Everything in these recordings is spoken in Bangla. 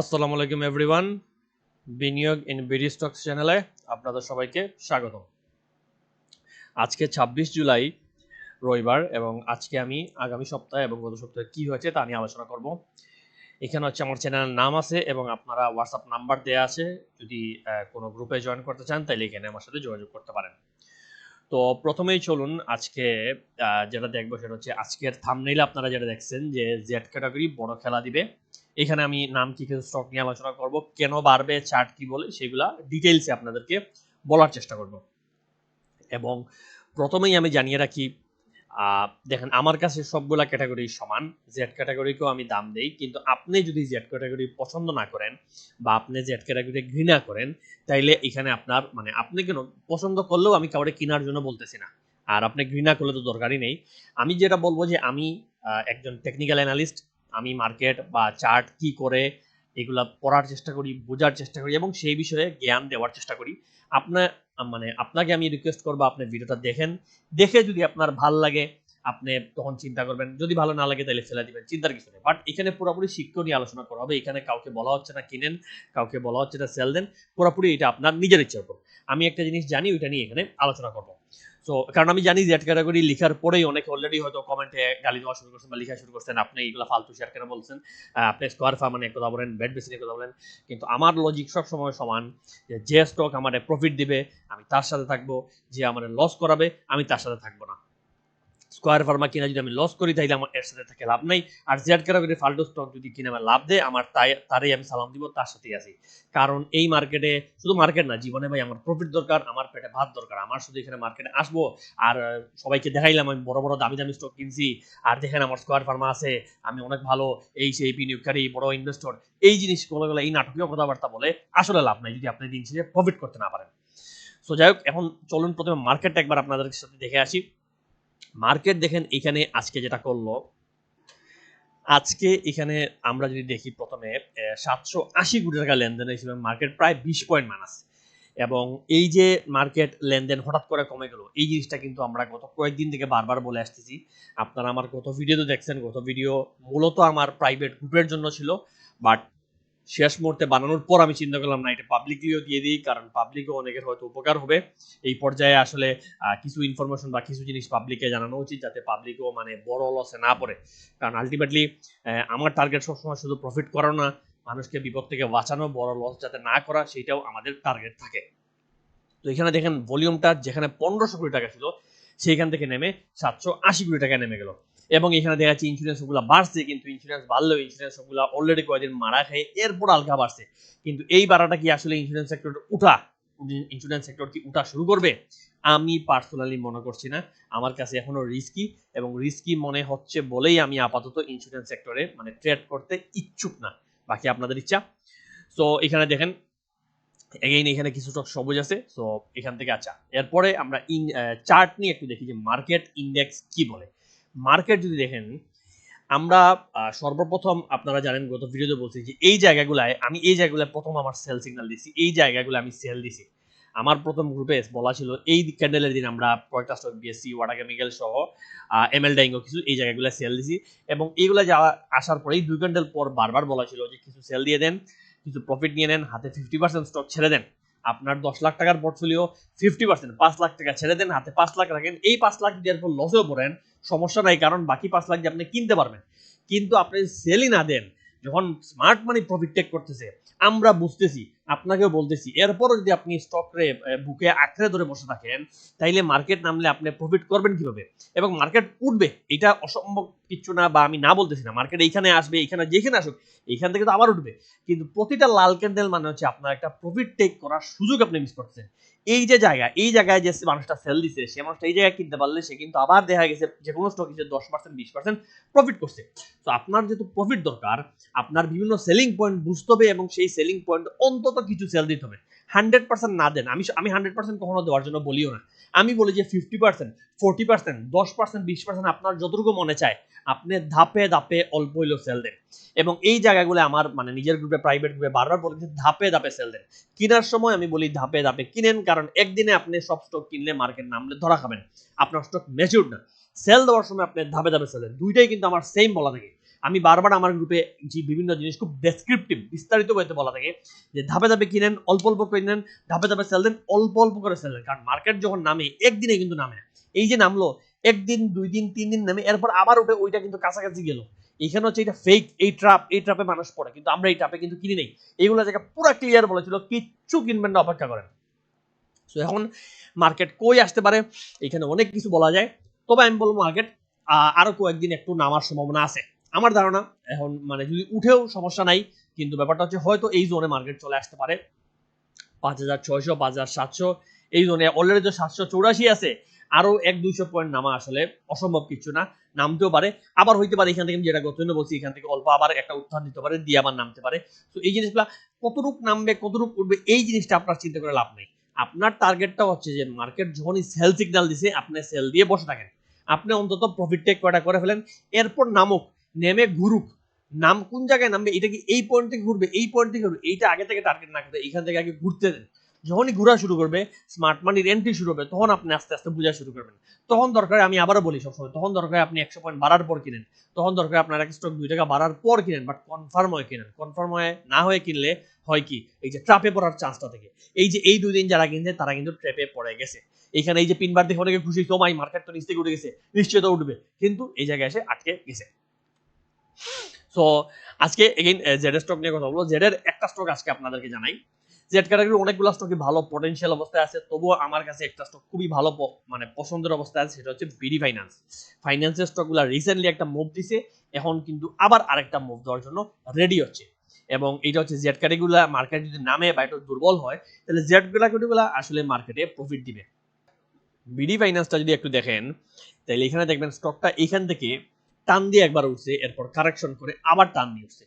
আসসালামু আলাইকুম এভরিওয়ান। বিনিয়োগ ইন বিডি স্টকস চ্যানেলে আপনাদের সবাইকে স্বাগতম। আজকে ২৬ জুলাই রবিবার এবং আজকে আমি আগামী সপ্তাহে এবং গত সপ্তাহে কি হয়েছে তা নিয়ে আলোচনা করব। এখানে হচ্ছে আমার চ্যানেলের নাম আছে এবং আপনারা হোয়াটসঅ্যাপ নাম্বার দেওয়া আছে। যদি কোনো গ্রুপে জয়েন করতে চান তাহলে এখানে আমার সাথে যোগাযোগ করতে পারেন। তো প্রথমেই চলুন আজকে যেটা দেখবো সেটা হচ্ছে আজকের থাম্বনেইলে আপনারা যেটা দেখছেন যে জেড ক্যাটাগরি বড় খেলা দিবে। এখানে আমি নাম কি কিছু স্টক নিয়ে আলোচনা করব, কেন বাড়বে, চার্ট কি বলে সেগুলা ডিটেইলসে আপনাদেরকে বলার চেষ্টা করব। এবং প্রথমেই আমি জানিয়ে রাখি, দেখেন আমার কাছে সবগুলা ক্যাটাগরি সমান। জেড ক্যাটাগরিকেও আমি দাম দেই, কিন্তু আপনি যদি জেড ক্যাটাগরি পছন্দ না করেন বা আপনি জেড ক্যাটাগরি ঘৃণা করেন তাইলে এখানে আপনার মানে আপনি কেন পছন্দ করলেও আমি কাউরে কেনার জন্য বলতেছি না, আর আপনি ঘৃণা করলে তো দরকারই নেই। আমি যেটা বলবো যে আমি একজন টেকনিক্যাল অ্যানালিস্ট, আমি মার্কেট বা চার্ট কি করে এগুলা পড়ার চেষ্টা করি, বোঝার চেষ্টা করি এবং সেই বিষয়ে জ্ঞান দেওয়ার চেষ্টা করি। আপনার মানে আপনাকে আমি রিকোয়েস্ট করবো আপনি ভিডিওটা দেখেন, দেখে যদি আপনার ভাল লাগে আপনি তখন চিন্তা করবেন, যদি ভালো না লাগে তাহলে ফেলে দিবেন, চিন্তার কিছু নেই। বাট এখানে পুরোপুরি শিক্ষা নিয়ে আলোচনা করা হবে। এখানে কাউকে বলা হচ্ছে না কিনেন, কাউকে বলা হচ্ছে না সেল দেন, পুরোপুরি এটা আপনার নিজের ইচ্ছার উপর। আমি একটা জিনিস জানি, ওইটা নিয়ে এখানে আলোচনা করবো। সো কারণ আমি জানি জেড ক্যাটাগরি লেখার পরেই অনেকে অলরেডি হয়তো কমেন্টে গালি দেওয়া শুরু করছেন বা লেখা শুরু করছেন, আপনি এগুলো ফালতু শেয়ার কেন বলছেন, আপনি স্কোয়ার ফার্মানে কথা বলেন, ব্যাট বেসিনে কথা বলেন। কিন্তু আমার লজিক সবসময় সমান, যে স্টক আমার প্রফিট দিবে আমি তার সাথে থাকবো, যে আমার লস করাবে আমি তার সাথে থাকবো না। স্কোয়ার ফার্মা কিনা যদি আমি লস করি তাইলে আমার এর সাথে থেকে লাভ নেই, আর জেড ক্যাটাগরি ফাল্টু স্টক যদি কিনে আমার লাভ দেয় আমার তারই আমি সালাম দিব, তার সাথেই আছি। কারণ এই মার্কেটে শুধু মার্কেট না, জীবনে ভাই আমার প্রফিট দরকার, আমার পেটে ভাত দরকার। আমার শুধু এখানে মার্কেটে আসবো আর সবাইকে দেখাইলাম আমি বড় বড় দামি দামি স্টক কিনছি, আর দেখেন আমার স্কোয়ার ফার্মা আছে, আমি অনেক ভালো, এই সেই বিনিয়োগকারী বড় ইনভেস্টর, এই জিনিস বলে এই নাটকীয় কথাবার্তা বলে আসলে লাভ নাই যদি আপনি দিন শেষে প্রফিট করতে না পারেন। সো যাই হোক, এখন চলুন প্রথমে মার্কেটটা একবার আপনাদের সাথে দেখে আসি। মার্কেট দেখেন এখানে আজকে যেটা করলো, আজকে এখানে আমরা যদি দেখি প্রথমে 780 কোটি টাকা লেনদেন হয়েছিল, মার্কেট প্রায় 20 পয়েন্ট মাইনাস। এবং এই যে মার্কেট লেনদেন হঠাৎ করে কমে গেল, এই জিনিসটা কিন্তু আমরা গত কয়েকদিন থেকে বারবার বলে আসতেছি। আপনারা আমার গত ভিডিও তো দেখছেন, গত ভিডিও মূলত আমার প্রাইভেট গ্রুপের জন্য ছিল, বাট শেষ মুহূর্তে বানানোর পর আমি চিন্তা করলাম না, এটা পাবলিকলিও দিয়ে দিই, কারণ পাবলিকও অনেকের হয়তো উপকার হবে। এই পর্যায়ে আসলে কিছু ইনফরমেশন বা কিছু জিনিস পাবলিককে জানানো উচিত, যাতে পাবলিকও মানে বড় লসে না পড়ে। কারণ আলটিমেটলি আমার টার্গেট সবসময় শুধু প্রফিট করানো না, মানুষকে বিপদ থেকে বাঁচানো, বড় লস যাতে না করা সেটাও আমাদের টার্গেট থাকে। তো এখানে দেখেন ভলিউমটা যেখানে 1500 কোটি টাকা ছিল সেইখান থেকে নেমে 780 কোটি টাকা নেমে গেল। এবং এখানে দেখা যাচ্ছে ইন্স্যুরেন্স গুলো বাড়ছে, কিন্তু ইন্স্যুরেন্স বাড়লেও ইন্স্যুরেন্স গুলো অলরেডি কয়েকদিন মারা খেয়ে এরপর আলগা বাড়ছে। কিন্তু এই বাড়াটা কি আসলে ইন্স্যুরেন্স সেক্টর উঠা, ইন্স্যুরেন্স সেক্টর কি উঠা শুরু করবে? আমি পার্সোনালি মনে করছি না। আমার কাছে এখনো রিস্কি, এবং রিস্কি মনে হচ্ছে বলেই আমি আপাতত ইন্স্যুরেন্স সেক্টরে মানে ট্রেড করতে ইচ্ছুক না। বাকি আপনাদের ইচ্ছা। সো এখানে দেখেন এগেইন এখানে কিছু স্টক সবুজ আছে। সো এখান থেকে আচ্ছা, এরপরে আমরা চার্ট নিয়ে একটু দেখি যে মার্কেট ইন্ডেক্স কি বলে। মার্কেট যদি দেখেন, আমরা সর্বপ্রথম আপনারা জানেন গত ভিডিওতে বলছি যে এই জায়গাগুলায় প্রথম আমার সেল সিগন্যাল দিছি, এই জায়গাগুলো আমি সেল দিছি। আমার প্রথম গ্রুপে বলা ছিল এই ক্যান্ডেলের দিন আমরা কয়েকটা স্টক বিএসসি, ওয়াটার কেমিক্যাল সহ এমএল ডাইঙ্গো কিছু এই জায়গাগুলো সেল দিছি। এবং এইগুলা যাওয়া আসার পরেই 2 ক্যান্ডেল পর বারবার বলা ছিল যে কিছু সেল দিয়ে দেন, কিছু প্রফিট নিয়ে নেন, হাতে 50% স্টক ছেড়ে দেন। আপনার 10 লাখ টাকার পোর্টফোলিও 50% 5 লাখ টাকা ছেড়ে দেন, হাতে 5 লাখ রাখেন। এই 5 লাখ দেওয়ার পর লসেও পড়েন, সমস্যা নাই, কারণ বাকি 5 লাখ দিয়ে আপনি কিনতে পারবেন। কিন্তু আপনি সেলই না দেন, যখন স্মার্ট মানি প্রফিট টেক করতেছে আমরা বুঝতেছি, আপনাকেও বলতেছি, এরপরও যদি আপনি স্টক রে বুকে আঁকড়ে ধরে বসে থাকেন তাইলে মার্কেট নামলে আপনি প্রফিট করবেন কিভাবে? এবং মার্কেট উঠবে, এটা অসম্ভব কিছু না, বা আমি না বলতেছি না, মার্কেট এইখানে আসবে, এইখানে যেখানে আসুক এইখান থেকে তো আবার উঠবে। কিন্তু প্রতিটা লাল ক্যান্ডেল মানে হচ্ছে আপনার একটা প্রফিট টেক করার সুযোগ আপনি মিস করছেন। এই যে এই জায়গায় যে মানুষটা সেল দিছে, সে মানুষটা এই জায়গায় কিনতে পারলে সে কিন্তু আবার দেখা গেছে যে কোনো স্টক 10% 20% প্রফিট করছে। তো আপনার যেহেতু প্রফিট দরকার, আপনার বিভিন্ন সেলিং পয়েন্ট বুঝতে হবে এবং সেই সেলিং পয়েন্ট অন্তত কিছু সেল দিতে হবে। 100% না দেন, আমি 100% কখনো দেওয়ার জন্য বলিও না। আমি বলি যে 50%, 40%, 10%, 20% আপনার যতটুকু মনে চায় আপনি ধাপে ধাপে অল্প হইলেও সেল দেন। এবং এই জায়গাগুলো আমার মানে নিজের গ্রুপে, প্রাইভেট গ্রুপে বারবার বলেছি ধাপে ধাপে সেল দেন। কেনার সময় আমি বলি ধাপে ধাপে কিনেন, কারণ একদিনে আপনি সব স্টক কিনলে মার্কেট নামলে ধরা খাবেন, আপনার স্টক ম্যাচিউর না। সেল দেওয়ার সময় আপনি ধাপে ধাপে সেল দেন, দুইটাই কিন্তু আমার সেম বলা থাকে। আমি বারবার আমার গ্রুপে যে বিভিন্ন জিনিস খুব ডেসক্রিপটিভ বিস্তারিত বইতে বলা থাকে যে ধাপে ধাপে কিনেন, অল্প অল্প কিনেন, ধাপে ধাপে সেল দেন, অল্প অল্প করে সেল দেন। কারণ মার্কেট যখন নামে একদিনে কিন্তু নামে না। এই যে নামলো একদিন, 2 দিন, 3 দিন নামে এরপর আবার উঠে, ওইটা কিন্তু কাছাকাছি গেল। এখানে হচ্ছে এটা ফেক, এই ট্রাপে মানুষ পড়ে, কিন্তু আমরা এই ট্রাপে কিন্তু কিনি নেই। এইগুলো জায়গা পুরো ক্লিয়ার বলেছিল কিচ্ছু কিনবেন না, অপেক্ষা করেন। সো এখন মার্কেট কই আসতে পারে, এখানে অনেক কিছু বলা যায়, তবে আমি বলবো মার্কেট আরো কয়েকদিন একটু নামার সম্ভাবনা আছে আমার ধারণা। এখন মানে যদি উঠেও সমস্যা নাই, কিন্তু ব্যাপারটা হচ্ছে হয়তো এই জোনে মার্কেট চলে আসতে পারে 5600, 5700 এই জোনে। অলরেডি তো 784 আছে, আরো 100-200 পয়েন্ট নামা আসলে অসম্ভব কিছু না, নামতেও পারে। আবার হইতে পারে এখান থেকে, যেটা গতদিন বলছি, এখান থেকে অল্প আবার একটা উত্থান দিতে পারে, দিয়ে আবার নামতে পারে। তো এই জিনিসগুলা কতটুক নামবে, কতটুক উঠবে, এই জিনিসটা আপনার চিন্তা করে লাভ নেই। আপনার টার্গেটটা হচ্ছে যে মার্কেট যখনই সেল সিগন্যাল দিছে আপনি সেল দিয়ে বসে থাকেন, আপনি অন্তত প্রফিট টেক কয়টা করে ফেলেন, এরপর নামুক, নেমে ঘুরুক, নাম কোন জায়গায় নামবে, এটা কি এই পয়েন্ট থেকে ঘুরবে, এই পয়েন্ট থেকে ঘুরবে, এইটা আগে থেকে টার্গেট না করে এখান থেকে আগে ঘুরতে দেন। যখনই ঘোরা শুরু করবে, স্মার্ট মানির এন্ট্রি শুরু হবে, তখন আপনি আস্তে আস্তে বোঝা শুরু করবেন। তখন দরকার, আমি আবারও বলি সবসময়, তখন দরকার আপনি 100 পয়েন্ট বাড়ার পর কিনেন, তখন দরকার আপনার এক স্টক 2 টাকা বাড়ার পর কিনেন, বাট কনফার্ম হয়ে কিনেন। কনফার্ম হয়ে না হয়ে কিনলে হয় কি, এই যে ট্র্যাপে পড়ার চান্সটা থাকে। এই যে এই 2 দিন যারা কিনছে তারা কিন্তু ট্র্যাপে পড়ে গেছে। এখানে এই যে পিনবার দেখে অনেকে খুশি, তো মাই মার্কেট তো নিচ থেকে উঠে গেছে, নিশ্চয়ই তো উঠবে, কিন্তু এই জায়গায় এসে আটকে গেছে। সো আজকে এগেইন জেড স্টক নিয়ে কথা বলবো। জেড এর একটা স্টক আজকে আপনাদেরকে জানাই। জেড ক্যাটাগরি অনেকগুলো স্টকই ভালো পটেনশিয়াল অবস্থায় আছে, তবুও আমার কাছে একটা স্টক খুবই ভালো মানে পছন্দের অবস্থায় আছে, সেটা হচ্ছে বিডি ফাইন্যান্স। ফাইন্যান্সের স্টকগুলো রিসেন্টলি একটা মুভ দিছে, এখন কিন্তু আবার আরেকটা মুভ দেওয়ার জন্য রেডি হচ্ছে। এবং এটা হচ্ছে জেড ক্যাটাগরিগুলো মার্কেট যদি নামে বা একটু দুর্বল হয়, তাহলে জেড ক্যাটাগরিগুলো আসলে মার্কেটে প্রফিট দিবে। বিডি ফাইন্যান্সটা যদি একটু দেখেন, তাহলে এখানে দেখবেন স্টকটা এখান থেকে টান দিয়ে একবার উঠছে, এরপর কারেকশন করে আবার টান দিয়ে উঠছে।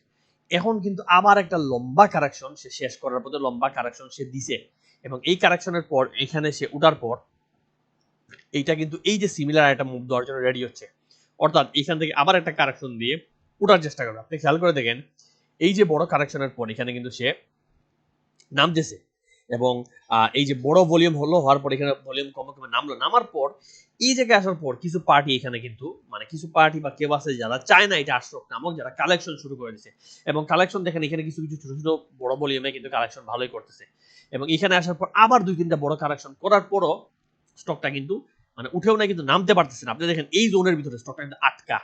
এখন কিন্তু আবার একটা লম্বা কারেকশন সে শেষ করার পর লম্বা কারেকশন সে দিছে, এবং এই কারেকশনের পর এখানে সে উঠার পর এইটা কিন্তু এই যে সিমিলার একটা মুভ দেওয়ার জন্য রেডি হচ্ছে। অর্থাৎ এখান থেকে আবার একটা কারেকশন দিয়ে উঠার চেষ্টা করবে। আপনি খেয়াল করে দেখেন, এই যে বড় কারেকশনের পর এখানে কিন্তু সে নামতেছে, এবং এই যে বড় ভলিউম হলো, হওয়ার পর এখানে ভলিউম কমে কমে নামলো, নামার পর এই জায়গায় আসার পর কিছু পার্টি এখানে কিন্তু মানে কিছু পার্টি বা কেউ আছে যারা চায় না এটা আসুক নামক, যারা কালেকশন শুরু করে দিচ্ছে। এবং কালেকশন দেখেন এখানে কিছু কিছু ছোট ছোট বড় ভলিউমে কিন্তু কালেকশন ভালোই করতেছে, এবং এখানে আসার পর আবার 2-3টা বড় কালেকশন করার পরও স্টকটা কিন্তু মানে উঠেও না, কিন্তু নামতে পারতেছে না। আপনি দেখেন এই জোনের ভিতরে স্টকটা কিন্তু আটকা।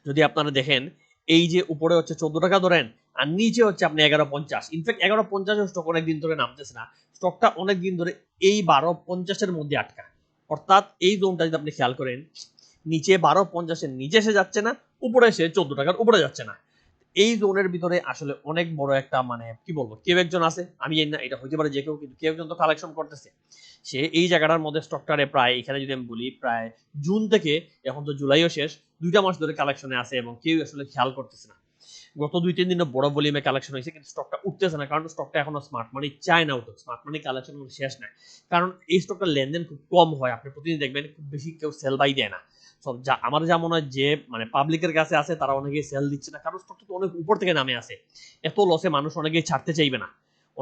যদি আপনারা দেখেন, এই যে উপরে হচ্ছে 14 টাকা ধরেন, আর নিচে হচ্ছে আপনি 11.50, ইনফ্যাক্ট 11.50 স্টক অনেকদিন ধরে নামতেছে না, স্টকটা অনেকদিন ধরে এই 12.50 মধ্যে আটকা। অর্থাৎ এই জোনটা যদি আপনি খেয়াল করেন, নিচে 12.50 নিচে এসে যাচ্ছে না, উপরে এসে 14 টাকার উপরে যাচ্ছে না। এই জোনের ভিতরে আসলে অনেক বড় একটা মানে কি বলবো, কেউ একজন আছে, আমি জানি না এটা হইতে পারে যে কেউ, কিন্তু কেউ একজন তো কালেকশন করতেছে। সে এই জায়গাটার মধ্যে স্টকটারে প্রায়, এখানে যদি আমি বলি, প্রায় জুন থেকে এখন তো জুলাইও শেষ, 2টা মাস ধরে কালেকশনে আছে, এবং কেউ আসলে খেয়াল করতেছে না। গত 2-3 দিনে বড় ভলিউমে কালেকশন হয়েছে, কিন্তু স্টকটা উঠতেছে না, কারণ স্টকটা এখনো স্মার্ট মানি চায় না উঠুক। স্মার্ট মানি কালেকশন শেষ নাই, কারণ এই স্টকটা লেনদেন খুব কম হয়। আপনি প্রতিদিন দেখবেন খুব বেশি কেউ সেল বাই দেয় না। সব যা আমার যা মনে হয় যে মানে পাবলিকের কাছে আছে, তারা অনেকেই সেল দিচ্ছে না, কারণ স্টকটা তো অনেক উপর থেকে নামে আসে। এত লসে মানুষ অনেকেই ছাড়তে চাইবে না।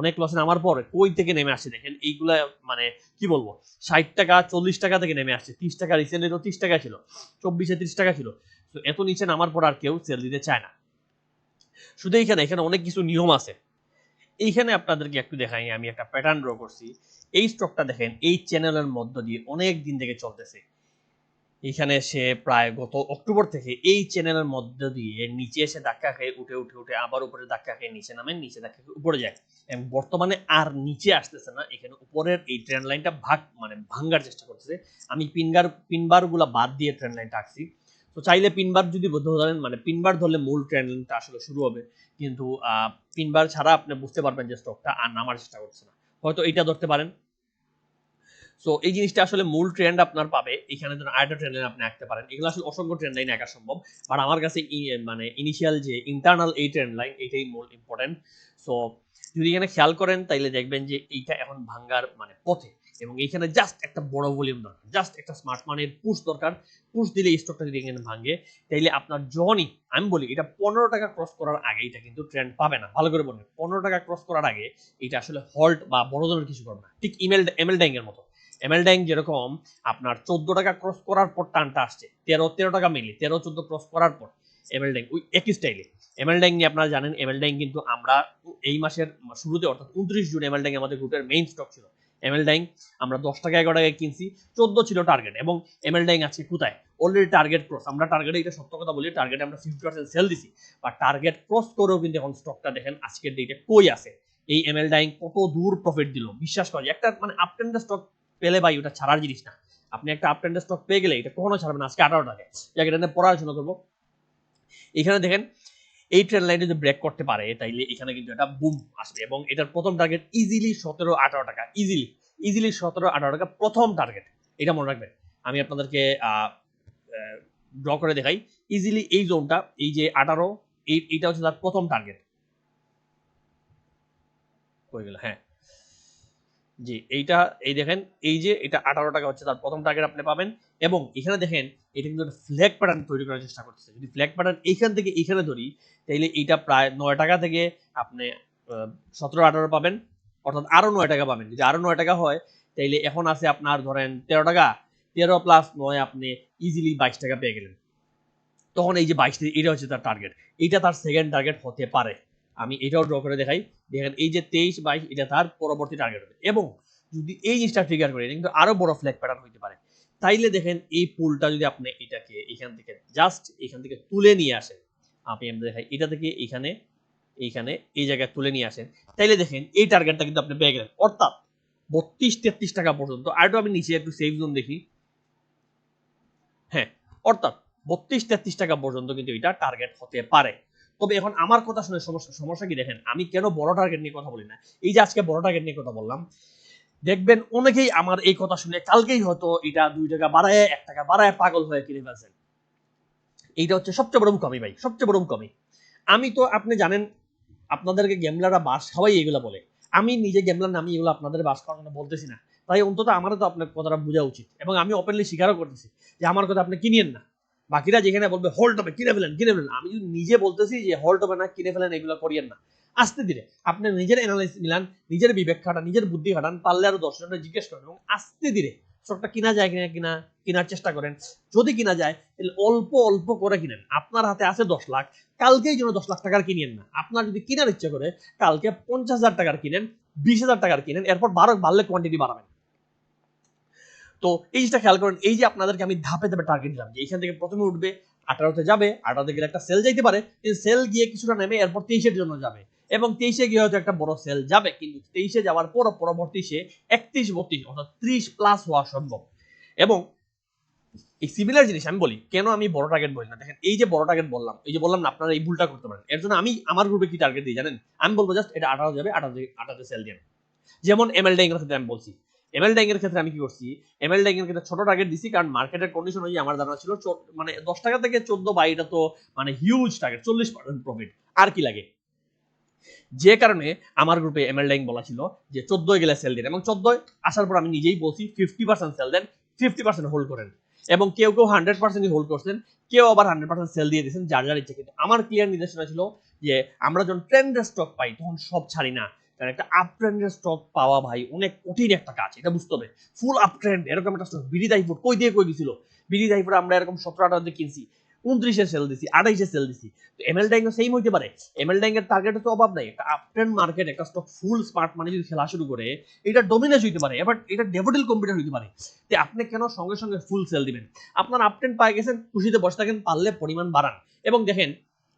অনেক লসে নামার পর কই থেকে নেমে আসছে দেখেন, এইগুলা মানে কি বলবো, 60 টাকা 40 টাকা থেকে নেমে আসছে, 30 টাকা, রিসেন্টলি তো 30 টাকা ছিল, 24-30 টাকা ছিল। তো এত নিচে নামার পর আর কেউ সেল দিতে চায় না। শুধু এখানে অনেক কিছু নিয়ম আছে। এইখানে আপনাদেরকে একটু দেখাই, আমি একটা প্যাটার্ন ড্র করছি। এই স্টকটা দেখেন এই চ্যানেলের মধ্য দিয়ে অনেক দিন থেকে চলতেছে। এখানে সে প্রায় গত অক্টোবর থেকে এই চ্যানেলের মধ্য দিয়ে নিচে এসে ধাক্কা খেয়ে উঠে উঠে উঠে আবার উপরে ধাক্কা খেয়ে নিচে নামে, নিচে ধাক্কা খেয়ে উপরে যায়, এবং বর্তমানে আর নিচে আসতেছে না। এখানে উপরের এই ট্রেন্ড লাইনটা ভাঙার চেষ্টা করতেছে। আমি পিনবার গুলা বাদ দিয়ে ট্রেন্ড লাইনটা আঁকছি। তো চাইলে পিনবার যদি ধরেন, মানে পিনবার ধরলে মূল ট্রেন্ড লাইনটা আসলে শুরু হবে, কিন্তু পিনবার ছাড়া আপনি বুঝতে পারবেন যে স্টকটা আর নামার চেষ্টা করছে না। হয়তো এটা ধরতে পারেন। সো এই জিনিসটা আসলে মূল ট্রেন্ড আপনার পাবে এখানে, যেন আরেকটা ট্রেন্ড লাইন আপনি আঁকতে পারেন। এগুলো আসলে অসংখ্য ট্রেন্ড লাইন আঁকা সম্ভব, বাট আমার কাছে মানে ইনিশিয়াল যে ইন্টারনাল এই ট্রেন্ড লাইন, এটাই মূল ইম্পর্টেন্ট। সো যদি এখানে খেয়াল করেন, তাইলে দেখবেন যে এইটা এখন ভাঙ্গার মানে পথে, এবং এইখানে জাস্ট একটা বড় ভলিউম দরকার, জাস্ট একটা স্মার্ট মানির পুশ দরকার। পুশ দিলে স্টকটা যদি এখানে ভাঙে, তাইলে আপনার যখনই, আমি বলি এটা 15 টাকা ক্রস করার আগে এটা কিন্তু ট্রেন্ড পাবে না। ভালো করে বলবেন, 15 টাকা ক্রস করার আগে এটা আসলে হল্ট বা বড় ধরনের কিছু করবে না। ঠিক এমএল ড্যাং এর মতো। এমএল ড্যাং যেরকম আপনার 14 টাকা ক্রস করার পর টানটা আসছে, 13 টাকা মিলি, 13-14 ক্রস করার পর এমএল ড্যাং ওই একই স্টাইলে। এমএল ড্যাং নিয়ে আপনারা জানেন, এমএল ড্যাং কিন্তু আমরা এই মাসের শুরুতে অর্থাৎ 29 জুন এমএল ড্যাং আমাদের গ্রুপের মেইন স্টক ছিল। এমএল ড্যাং আমরা 10 টাকা 11 টাকায় কিনছি, 14 ছিল টার্গেট, এবং এমএল ড্যাং আছে কোথায় অলরেডি টার্গেট ক্রস। আমরা টার্গেটে, এটা সত্য কথা বলি, টার্গেটে আমরা 50% সেল দিছি, বা টার্গেট ক্রস করেও কিন্তু এখন স্টকটা দেখেন আজকের ডেটে কই আছে। এই এমএল ড্যাং কত দূর প্রফিট দিল বিশ্বাস করি। একটা মানে আপ ট্রেন্ড স্টক পেলে ভাই ওটা ছাড়ার জিনিস না। আপনি একটা আপ ট্রেন্ড স্টক পেয়ে গেলে এটা কখনো ছাড়বেন না। আজকে 18 টাকায় জায়গাটা নিয়ে পড়াশোনা করবো। এখানে দেখেন এই ট্রেন্ড লাইনে যদি ব্রেক করতে পারে তাইলে এখানে কিন্তু এটা বুম আসবে, এবং এটার প্রথম টার্গেট ইজিলি 17-18 টাকা, ইজিলি 17-18 টাকা প্রথম টার্গেট, এটা মনে রাখবেন। আমি আপনাদেরকে ড্র করে দেখাই। ইজিলি এই জোনটা, এই যে 18, এইটা হচ্ছে তার প্রথম টার্গেট। হয়ে গেল, হ্যাঁ জি, এইটা এই দেখেন, এই যে এটা 18 টাকা হচ্ছে তার প্রথম টার্গেট আপনি পাবেন। এবং এখানে দেখেন এটা কিন্তু একটা ফ্ল্যাগ প্যাটার্ন তৈরি করার চেষ্টা করতেছে। যদি ফ্ল্যাগ প্যাটার্ন এইখান থেকে এখানে ধরি তাইলে এইটা প্রায় 9 টাকা থেকে আপনি 17-18 পাবেন, অর্থাৎ আরো 9 টাকা পাবেন। যদি আরো 9 টাকা হয় তাইলে এখন আছে আপনার ধরেন 13 টাকা, 13 প্লাস 9 আপনি ইজিলি 22 টাকা পেয়ে গেলেন। তখন এই যে 22, এটা হচ্ছে তার টার্গেট, এইটা তার সেকেন্ড টার্গেট হতে পারে। আমি এটাও ড্র করে দেখাই। দেখেন এই যে 23-22 এটা তার পরবর্তী টার্গেট হবে, এবং যদি এই জিনিসটা ট্রিগার করে এটা কিন্তু আরো বড় ফ্ল্যাগ প্যাটার্ন হতে পারে। তাইলে দেখেন এই পুলটা যদি আপনি এটাকে এখান থেকে জাস্ট এখান থেকে তুলে নিয়ে আসেন, আমি দেখাই, এটা থেকে এখানে এইখানে এই জায়গায় তুলে নিয়ে আসেন, তাইলে দেখেন এই টার্গেটটা কিন্তু আপনি পেয়ে গেলেন, অর্থাৎ 32-33 টাকা পর্যন্ত। আর একটু আমি নিচে একটু সেফ জোন দেখি, হ্যাঁ, অর্থাৎ 32-33 টাকা পর্যন্ত কিন্তু এটা টার্গেট হতে পারে। তবে এখন আমার কথা শুনে সমস্যা কি দেখেন, আমি কেন বড় টার্গেট নিয়ে কথা বলি না। এই যে আজকে বড় টার্গেট নিয়ে কথা বললাম, দেখবেন অনেকেই আমার এই কথা শুনে কালকেই হয়তো এটা 2 টাকা বাড়ায় 1 টাকা বাড়ায় পাগল হয়ে কিনে ফেলছেন। এইটা হচ্ছে সবচেয়ে বড় কমি ভাই, সবচেয়ে বড় কমি। আমি তো আপনি জানেন আপনাদেরকে গেমলাররা বাস খাওয়াই এগুলো বলে, আমি নিজে গেমলার না, আমি এগুলো আপনাদের বাস খাওয়ার জন্য বলতেছি না। তাই অন্তত আমারও তো আপনার কথাটা বোঝা উচিত, এবং আমি ওপেনলি স্বীকারও করতেছি যে আমার কথা আপনি কিনেন না। বাকিরা যেখানে বলবে হোল্ড হবে, কিনে ফেলেন কিনে ফেলেন, আমি নিজে বলতেছি যে হোল্ড হবে না, কিনে ফেলেন, এগুলো করিয়েন না। আস্তে ধীরে আপনি নিজের অ্যানালাইসিস মিলান, নিজের বিবেক খাটান, নিজের বুদ্ধি খাটান, পারলে আরো 10 জনের জিজ্ঞেস করেন, এবং আস্তে ধীরে স্টকটা কিনা যায় কিনা কেনার চেষ্টা করেন। যদি কিনা যায় তাহলে অল্প অল্প করে কিনেন। আপনার হাতে আছে 10 লাখ, কালকেই যেন 10 লাখ টাকার কিনেন না। আপনার যদি কেনার ইচ্ছা করে কালকে 50,000 টাকার কিনেন, 20,000 টাকার কিনেন, এরপর বাড়লে কোয়ান্টিটি বাড়াবেন। তো এই জিনিসটা খেয়াল করেন। এই যে আপনাদেরকে আমি ধাপে ধাপে টার্গেট দিলাম যে এইখান থেকে প্রথমে উঠবে 18তে যাবে, 18তে গেলে একটা সেল যাইতে পারে, কিন্তু সেল গিয়ে কিছুটা নেমে এরপর 23-এর জন্য যাবে, এবং 23-এ গিয়ে হয়তো একটা বড় সেল যাবে, কিন্তু 23-এ যাওয়ার পর পরবর্তী সে 31-32 অর্থাৎ 30 প্লাস হওয়া সম্ভব। এবং এই সিমিলার জিনিস আমি বলি, কেন আমি বড় টার্গেট বলি না, দেখেন এই যে বড় টার্গেট বললাম, এই যে বললাম না আপনারা এই ভুলটা করতে পারেন। এর জন্য আমি আমার গ্রুপে কি টার্গেট দিই জানেন, আমি বলবো জাস্ট এটা 18 যাবে, 18তে সেল দেন। যেমন এমএল ড্যাং এর ক্ষেত্রে আমি বলছি, এমএল ড্যাং এর ক্ষেত্রে আমি কি করছি, এমএল ড্যাং এর ক্ষেত্রে ছোট টার্গেট দিছি, কারণ মার্কেটের কন্ডিশন অনুযায়ী আমার ধারণা ছিল মানে 10 টাকা থেকে 14 বা এটা তো মানে হিউজ টার্গেট, 40% প্রফিট, আর কি লাগে। যে কারণে আমার গ্রুপে এমএল ড্যাং বলা ছিল যে 14 গেলে সেল দেন, এবং 14 আসার পর আমি নিজেই বলছি 50% সেল দেন, 50% হোল্ড করেন। এবং কেউ 100% হোল্ড করছেন, কেউ আবার 100% সেল দিয়ে দিয়েছেন, যার যার ইচ্ছে। কিন্তু আমার ক্লিয়ার নির্দেশনা ছিল যে আমরা যখন ট্রেন্ডের স্টক পাই তখন সব ছাড়ি না, কারণ একটা আপ ট্রেন্ডের স্টক পাওয়া ভাই অনেক কঠিন একটা কাজ, এটা বুঝতে হবে। ফুল আপ ট্রেন্ড এরকম একটা স্টক, বিডি দাইপুর কই দিয়ে কই গেছিল, বিডি দাইপুর আমরা এরকম 17-18 কিনছি, 29-এ সেল দিছি, 28-এ সেল দিছি। তো এমএল ড্যাং সেম হইতে পারে। এমএল ড্যাং এর টার্গেটে তো অভাব নাই। একটা আপ ট্রেন্ড মার্কেট একটা স্টক ফুল স্মার্ট মানি যদি খেলা শুরু করে, এটা ডমিনেট হইতে পারে, এবার এটা ডেভোডেল কম্পিউটার হইতে পারে। তো আপনি কেন সঙ্গে সঙ্গে ফুল সেল দিবেন? আপনার আপ ট্রেন্ড পাই গেছেন, খুশিতে বসে থাকেন, পারলে পরিমাণ বাড়ান। এবং দেখেন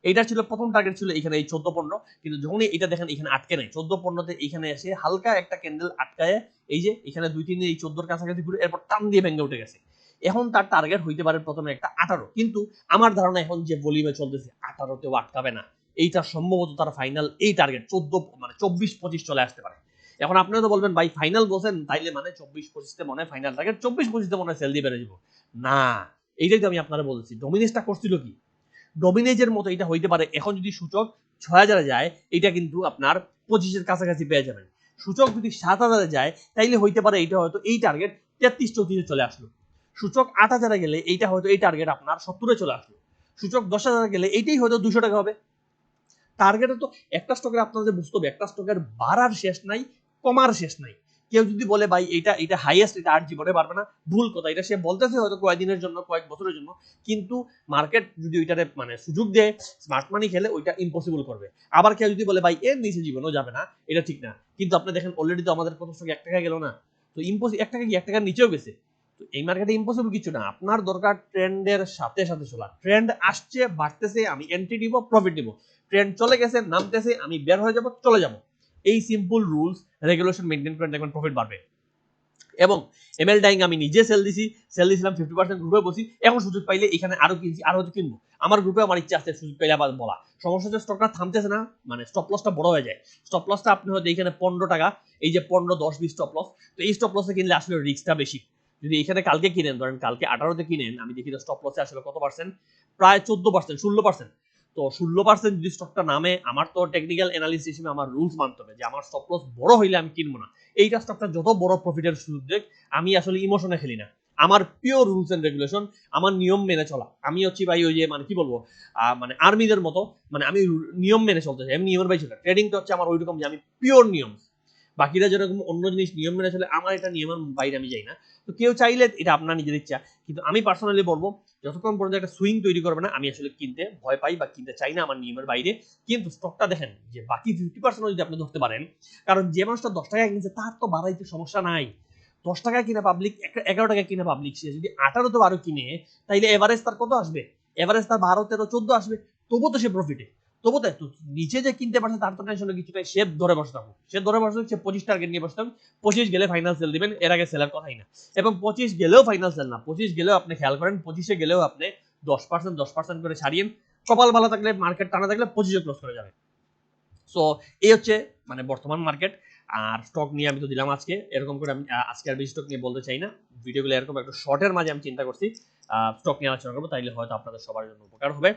এইটা ছিল প্রথম টার্গেট ছিল এখানে এই 14-15, কিন্তু যখনই এটা দেখেন এখানে আটকে নাই 14-15তে, এখানে এসে হালকা একটা ক্যান্ডেল আটকায়, এই যে এখানে 2-3 দিন এই 14-র কাছাকাছি ঘুরে এরপর টান দিয়ে ভেঙে উঠে গেছে। এখন তার টার্গেট হইতে পারে প্রথমে একটা 18, কিন্তু আমার ধারণা এখন যে ভলিউমে চলতেছে 18তেও আটকাবে না। এইটা সম্ভবত তার ফাইনাল এই টার্গেট 14 মানে 24-25 চলে আসতে পারে। এখন আপনিও তো বলবেন ভাই ফাইনাল বলছেন, তাইলে মানে 24-25তে মনে হয় ফাইনাল টার্গেট, 24-25তে মনে হয় সেল দিয়ে বেড়ে যাব। না, এইটাই তো আমি আপনারা বলছি। ডোমিনেজটা করছিল কি, ডোমিনেজের মতো এটা হইতে পারে। এখন যদি সূচক 6000-এ যায়, এটা কিন্তু আপনার 25-এর কাছাকাছি পেয়ে যাবেন। সূচক যদি 7000-এ যায় তাইলে হইতে পারে এইটা হয়তো এই টার্গেট 33-34-এ চলে আসলো। সূচক 8000-এ গেলে এইটা হয়তো এই টার্গেট আপনার 70-এ চলে আসলো। সূচক 10,000-এ গেলে এইটাই হয়তো 200 টাকা হবে। টার্গেটে তো একটা স্টকের আপনাদের বুঝতে হবে, একটা স্টকের বাড়ার শেষ নাই, কমার শেষ নাই, কেউ যদি বলে ভাই এটা হাইয়েস্ট, এটা আর জীবনে পারবে না, ভুল কথা। এটা সে বলতেছে হয়তো কয়েকদিনের জন্য, কয়েক বছরের জন্য, কিন্তু মার্কেট যদি ওইটারে মানে সুযোগ দেয়, স্মার্ট মানি খেলে ওইটা ইম্পসিবল করবে। আবার কেউ যদি বলে ভাই এর নিচে জীবনেও যাবে না, এটা ঠিক না। কিন্তু আপনি দেখেন অলরেডি তো আমাদের কত স্টক 1 টাকা গেল না, তো এক টাকা কি 1 টাকার নিচেও গেছে। তো এই মার্কেটে ইম্পসিবল কিছু না, আপনার দরকার ট্রেন্ডের সাথে সাথে চলা। ট্রেন্ড আসছে, বাড়তেছে, আমি এন্ট্রি দিব, প্রফিট দিব। ট্রেন্ড চলে গেছে, নামতেছে, আমি বের হয়ে যাব, চলে যাব। এই সিম্পল রুলস রেগুলেশন মেইনটেইন করে দেখবেন প্রফিট বাড়বে। এবং এমএল ডাইং আমি নিজে সেল দিছিলাম 50% গ্রুপে বসি, এখন সুযোগ পাইলে এখানে আরো কিনছি, আরো হয়তো কিনবো। আমার গ্রুপে আমার ইচ্ছা আছে সুযোগ পাইলে আবার বলা। সমস্যা হচ্ছে স্টকটা থামতেছে না, মানে স্টপ লসটা বড় হয়ে যায়। স্টপ লসটা আপনি হয়তো এখানে 15 টাকা, এই যে 15, 10, 20 স্টপ লস, তো এই স্টপ লসে কিনলে আসলে রিস্কটা বেশি। যদি এখানে কালকে কিনেন, ধরেন কালকে 18তে কিনেন, আমি দেখি স্টপ লসে আসলে কত পার্সেন্ট, প্রায় 14%, 16%। তো 16% যদি স্টকটা নামে, আমার তো টেকনিক্যাল অ্যানালিসিস হিসেবে আমার রুলস মানতে হবে যে আমার স্টপ লস বড় হইলে আমি কিনবো না। এইটা স্টকটা যত বড় প্রফিটের সুযোগ দেখ, আমি আসলে ইমোশনে খেলি না। আমার পিওর রুলস এন্ড রেগুলেশন, আমার নিয়ম মেনে চলা। আমি হচ্ছি ভাই ওই যে মানে কি বলবো, মানে আর্মিদের মতো, মানে আমি নিয়ম মেনে চলতে চাই, আমি নিয়মের ভাই ছিল। ট্রেডিংটা হচ্ছে আমার ওইরকম যে আমি পিওর নিয়ম। বাকিরা যেরকম অন্য জিনিস নিয়ম মেনে চলে, আমার এটা নিয়মের বাইরে আমি যাই না। তো কেউ চাইলে এটা আপনার নিজের ইচ্ছা, কিন্তু আমি পার্সোনালি বলবো যতক্ষণ পর্যন্ত একটা সুইং তৈরি করবে না, আমি আসলে কিনতে ভয় পাই বা কিনতে চাই না আমার নিয়মের বাইরে। কিন্তু স্টকটা দেখেন যে বাকি 50% যদি আপনি ধরতে পারেন, কারণ যে মানুষটা 10 টাকায় কিনছে তার তো বাড়াইতে সমস্যা নাই। 10 টাকায় কিনা পাবলিক, 11 টাকায় কিনা পাবলিক, সে যদি 18 12 কিনে, তাইলে এভারেজ তার কত আসবে? এভারেজ তার 12, 13, 14 আসবে। তবুও তো সে প্রফিটে। তবু তাই তো, নিচে যে কিনতে পারছে তার তো টেনশন কিছু নাই, সে ধরে বসে থাকুক, সে 25 টার্গেট নিয়ে বসে থাকুক। 25 গেলে ফাইনাল সেল দিবেন, এর আগে সেলের কথাই না। এবং 25 গেলেও ফাইনাল সেল না, 25 গেলেও আপনি খেয়াল করেন, 25-এ গেলেও আপনি 10% করে ছাড়িয়েন। কপাল ভালো থাকলে, মার্কেট টানা থাকলে 25-এ ক্লোজ করে যাবে। সো এই হচ্ছে মানে বর্তমান মার্কেট। আর স্টক নিয়ে আমি তো দিলাম আজকে, এরকম করে আমি আজকে আর বেশি স্টক নিয়ে বলতে চাই না। ভিডিওগুলো এরকম একটু শর্টের মাঝে আমি চিন্তা করছি স্টক নিয়ে আলোচনা করবো, তাইলে হয়তো আপনাদের সবার জন্য উপকার হবে।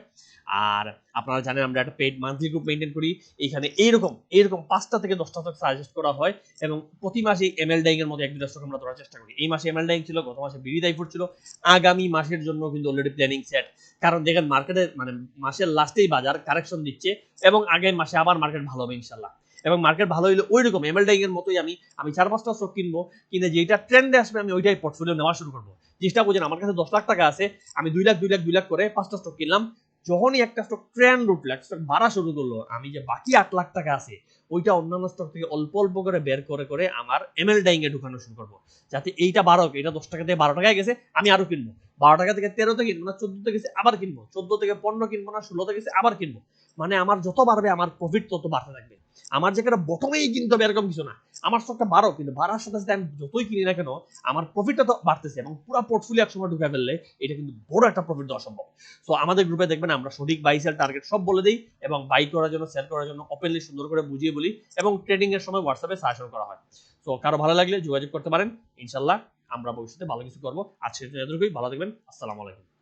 আর আপনারা জানেন আমরা একটা পেইড মান্থলি গ্রুপ মেনটেন করি, এখানে এইরকম 5টা থেকে 10টা স্টক সাজেস্ট করা হয়, এবং প্রতি মাসে এমএল ডাইং এর মধ্যে 1-2টা স্টক আমরা ধরার চেষ্টা করি। এই মাসে এমএল ডাইং ছিল, গত মাসে বিডি দাইফুড ছিল, আগামী মাসের জন্য কিন্তু অলরেডি প্ল্যানিং সেট। কারণ দেখেন মার্কেটে মানে মাসের লাস্টেই বাজার কারেকশন দিচ্ছে, এবং আগের মাসে আবার মার্কেট ভালো হবে ইনশাল্লাহ। এবং মার্কেট ভালো হইলে ওই রকম এমএল ডাইং এর মতোই আমি 4-5টা স্টক কিনবো, কিনে যেটা ট্রেন্ডে আসবে আমি ওইটাই পোর্টফোলিও নেওয়া শুরু করবো। জিনিসটা বুঝেন, আমার কাছে 10 লাখ টাকা আছে, আমি 2 লাখ 2 লাখ 2 লাখ করে 5টা স্টক কিনলাম। যখনই একটা স্টক ট্রেন্ড উঠলো, একটা স্টক বাড়া শুরু করলো, আমি যে বাকি 8 লাখ টাকা আছে ওইটা অন্যান্য স্টক থেকে অল্প অল্প করে বের করে করে আমার এমএল ডাইং এ ঢুকানো শুরু করবো, যাতে এইটা বাড়ক। এটা 10 টাকা থেকে 12 টাকায় গেছে, আমি আরো কিনবো। 12 টাকা থেকে 13তে কিনবো না, 14তে গেছে আবার কিনবো, 14 থেকে 15 কিনবো না, 16তে গেছে আবার কিনবো। মানে আমার যত বাড়বে আমার প্রফিট তত বাড়তে থাকবে। আমার যেখানে বটমেই কিনতে হবে এরকম কিছু না, আমার স্টকটা বাড়ো, কিন্তু বাড়ার সাথে সাথে আমি যতই কিনি না কেন আমার প্রফিটটা তো বাড়তেছে, এবং পুরো পোর্টফোলিও একসময় ঢুকে ফেললে এটা কিন্তু বড় একটা প্রফিট দেওয়া সম্ভব। সো আমাদের গ্রুপে দেখবেন আমরা সঠিক বাই সেল টার্গেট সব বলে দিই, এবং বাই করার জন্য, সেল করার জন্য ওপেনলি সুন্দর করে বুঝিয়ে বলি, এবং ট্রেডিং এর সময় হোয়াটসঅ্যাপে সাজেশন করা হয়। সো কারো ভালো লাগলে যোগাযোগ করতে পারেন, ইনশাল্লাহ আমরা ভবিষ্যতে ভালো কিছু করবো। আজকে এতটুকুই, ভালো থাকবেন, আসসালামু আলাইকুম।